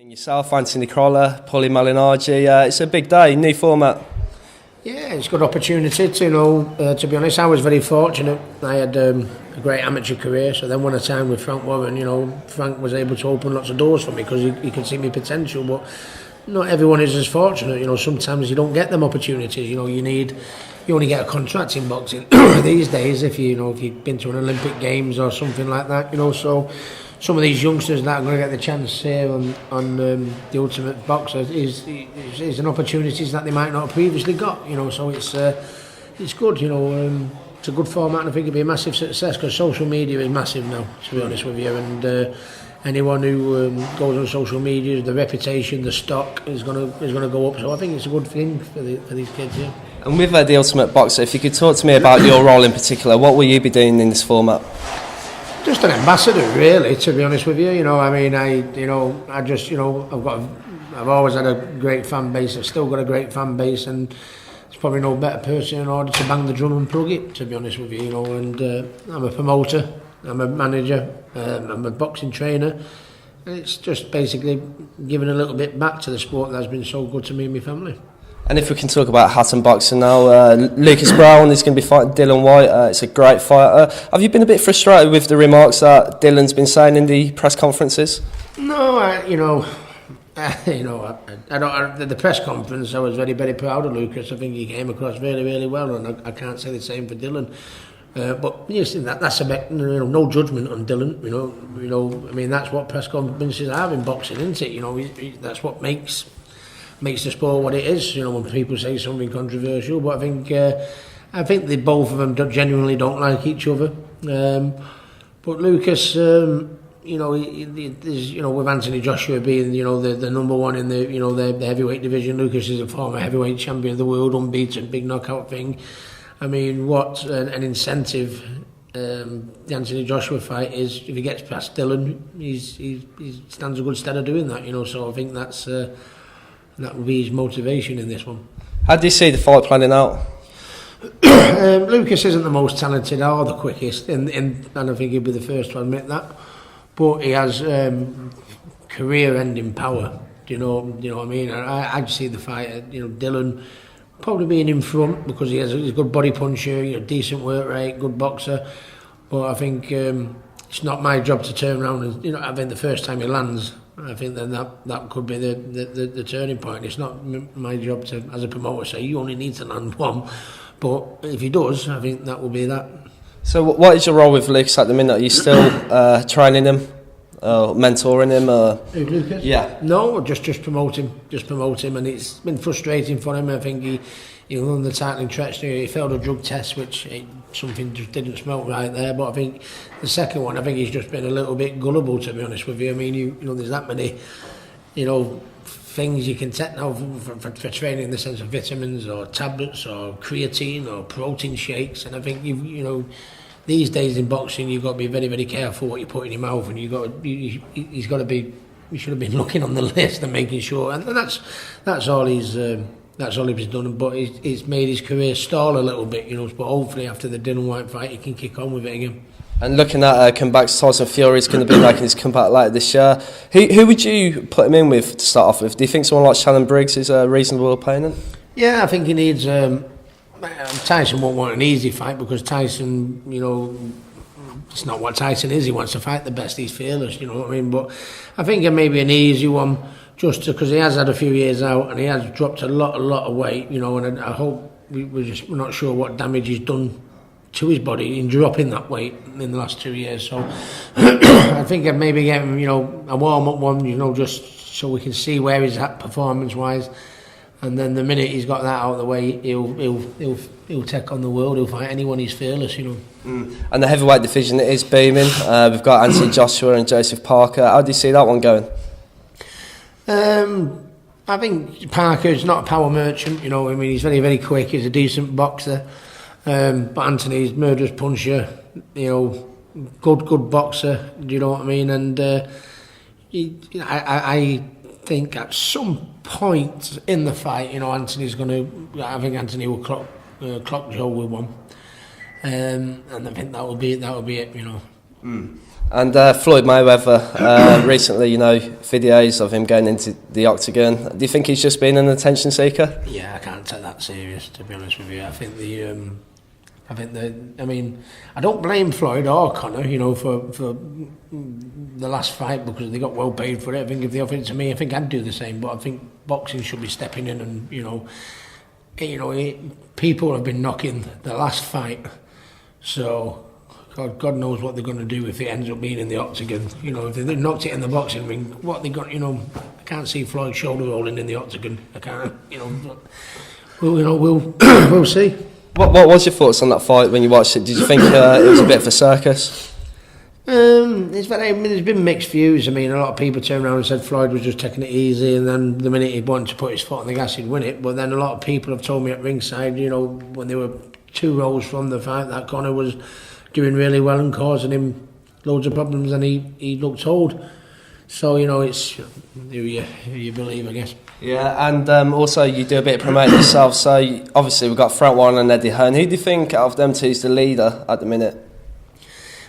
And yourself, Anthony Crolla, Paulie Malignaggi, it's a big day, new format. Yeah, it's a good opportunity to, to be honest, I was very fortunate. I had a great amateur career, so then when I signed with Frank Warren, Frank was able to open lots of doors for me because he could see my potential, but not everyone is as fortunate. Sometimes you don't get them opportunities. You only get a contract in boxing these days if you've been to an Olympic Games or something like that. So some of these youngsters that are going to get the chance here on the Ultimate Boxer is an opportunities that they might not have previously got. So it's good. It's a good format, and I think it'll be a massive success because social media is massive now, to be honest with you. And anyone who goes on social media, the reputation, the stock is going to go up. So I think it's a good thing for these kids here. And with the Ultimate Boxer, if you could talk to me about your role in particular, what will you be doing in this format? Just an ambassador, really, to be honest with you. I've always had a great fan base. I've still got a great fan base, and there's probably no better person in order to bang the drum and plug it, to be honest with you. And I'm a promoter, I'm a manager, I'm a boxing trainer. And it's just basically giving a little bit back to the sport that's been so good to me and my family. And if we can talk about Hatton boxing now, Lucas Brown is going to be fighting Dylan White. It's a great fighter. Have you been a bit frustrated with the remarks that Dylan's been saying in the press conferences? No, the press conference, I was very, very proud of Lucas. I think he came across really, really well, and I can't say the same for Dylan. But that's a bit, no judgment on Dylan. That's what press conferences are in boxing, isn't it? That's what makes the sport what it is. When people say something controversial, but I think they both of them genuinely don't like each other. But Lucas, with Anthony Joshua being the number one in the heavyweight division, Lucas is a former heavyweight champion of the world, unbeaten, big knockout thing. What an incentive the Anthony Joshua fight is. If he gets past Dylan, he stands a good stead of doing that. So I think that will be his motivation in this one. How do you see the fight planning out? Lucas isn't the most talented or the quickest, and I think he'll be the first to admit that. But he has career-ending power. Do you know what I mean? I'd see the fight. Dylan probably being in front because he's a good body puncher, decent work rate, good boxer. But I think it's not my job to turn around and I think the first time he lands, I think then that could be the turning point. It's not my job to, as a promoter, say you only need to land one. But if he does, I think that will be that. So what is your role with Lucas at the minute? Are you still training him, mentoring him? Who, Lucas? Yeah. No, just promote him, and it's been frustrating for him. I think he won the title in Chechnya. He failed a drug test, which something just didn't smell right there. But I think the second one, I think he's just been a little bit gullible, to be honest with you. There's that many, things you can take now for training in the sense of vitamins or tablets or creatine or protein shakes. And I think these days in boxing you've got to be very, very careful what you put in your mouth, and he's got to be. You should have been looking on the list and making sure. And that's all he's. That's all he's done, but it's made his career stall a little bit, but hopefully after the Dylan White fight he can kick on with it again. And looking at comebacks, Tyson Fury is going to be making his comeback later this year. Who would you put him in with to start off with? Do you think someone like Shannon Briggs is a reasonable opponent? Yeah, I think he needs... Tyson won't want an easy fight because Tyson, it's not what Tyson is. He wants to fight the best. He's fearless, you know what I mean? But I think it may be an easy one just because he has had a few years out and he has dropped a lot of weight, and I hope we're not sure what damage he's done to his body in dropping that weight in the last 2 years. So I think I'd maybe get him, a warm-up one, just so we can see where he's at performance-wise. And then the minute he's got that out of the way, he'll take on the world. He'll fight anyone. He's fearless, And the heavyweight division, it is booming. We've got Anthony Joshua and Joseph Parker. How do you see that one going? I think Parker's not a power merchant. He's very, very quick. He's a decent boxer. But Anthony's murderous puncher. Good boxer. Do you know what I mean? And I think at some point in the fight, Anthony's going to. I think Anthony will clock Joe with one, and I think that will be it. And Floyd Mayweather, recently, you know, videos of him going into the octagon. Do you think he's just been an attention seeker? Yeah, I can't take that serious, to be honest with you. I mean, I don't blame Floyd or Conor, you know, for the last fight because they got well paid for it. I think if they offered it to me, I think I'd do the same. But I think boxing should be stepping in, and people have been knocking the last fight, so God knows what they're going to do if it ends up being in the octagon. You know, if they knocked it in the boxing ring, what they got? You know, I can't see Floyd shoulder rolling in the octagon. I can't. We'll see. What was your thoughts on that fight when you watched it? Did you think it was a bit of a circus? There's been mixed views. I mean, a lot of people turned around and said Floyd was just taking it easy, and then the minute he wanted to put his foot on the gas, he'd win it. But then a lot of people have told me at ringside, you know, when they were 2 rows from the fight, that Conor was doing really well and causing him loads of problems, and he looked old. So, you know, it's who you believe, I guess. Yeah, and also you do a bit of promoting yourself. So obviously we've got Frank Warren and Eddie Hearn. Who do you think out of them two is the leader at the minute?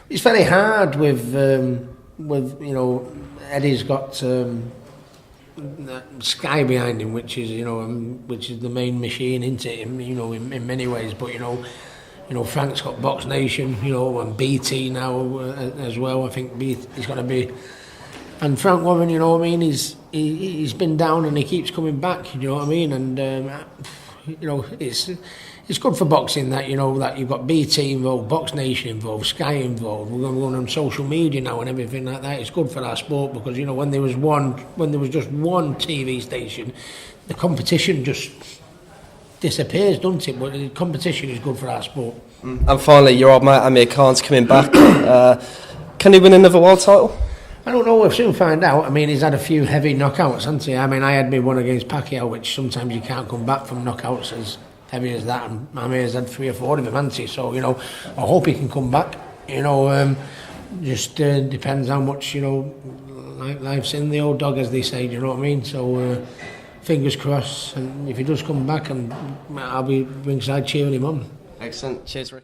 It's very hard with you know, Eddie's got Sky behind him, which is the main machine into him, you know, in many ways. But you know, Frank's got Box Nation, you know, and BT now as well. I think he's going to be. And Frank Warren, you know what I mean, he's been down and he keeps coming back, you know what I mean, and you know, it's good for boxing that, you know, that you've got BT involved, Box Nation involved, Sky involved. We're going to go on social media now and everything like that. It's good for our sport because, you know, when there was just one TV station, the competition just disappears, doesn't it? But the competition is good for our sport. And finally, your old mate Amir Khan's coming back. Can he win another world title? I don't know, we'll soon find out. I mean, he's had a few heavy knockouts, hasn't he? I mean, I had me one against Pacquiao, which sometimes you can't come back from knockouts as heavy as that, and Amir's had 3 or 4 of them, hasn't he? So, you know, I hope he can come back. You know, just depends how much, you know, life's in the old dog, as they say, you know what I mean? So, fingers crossed, and if he does come back, and I'll be ringside cheering him on. Excellent. Cheers, Rick.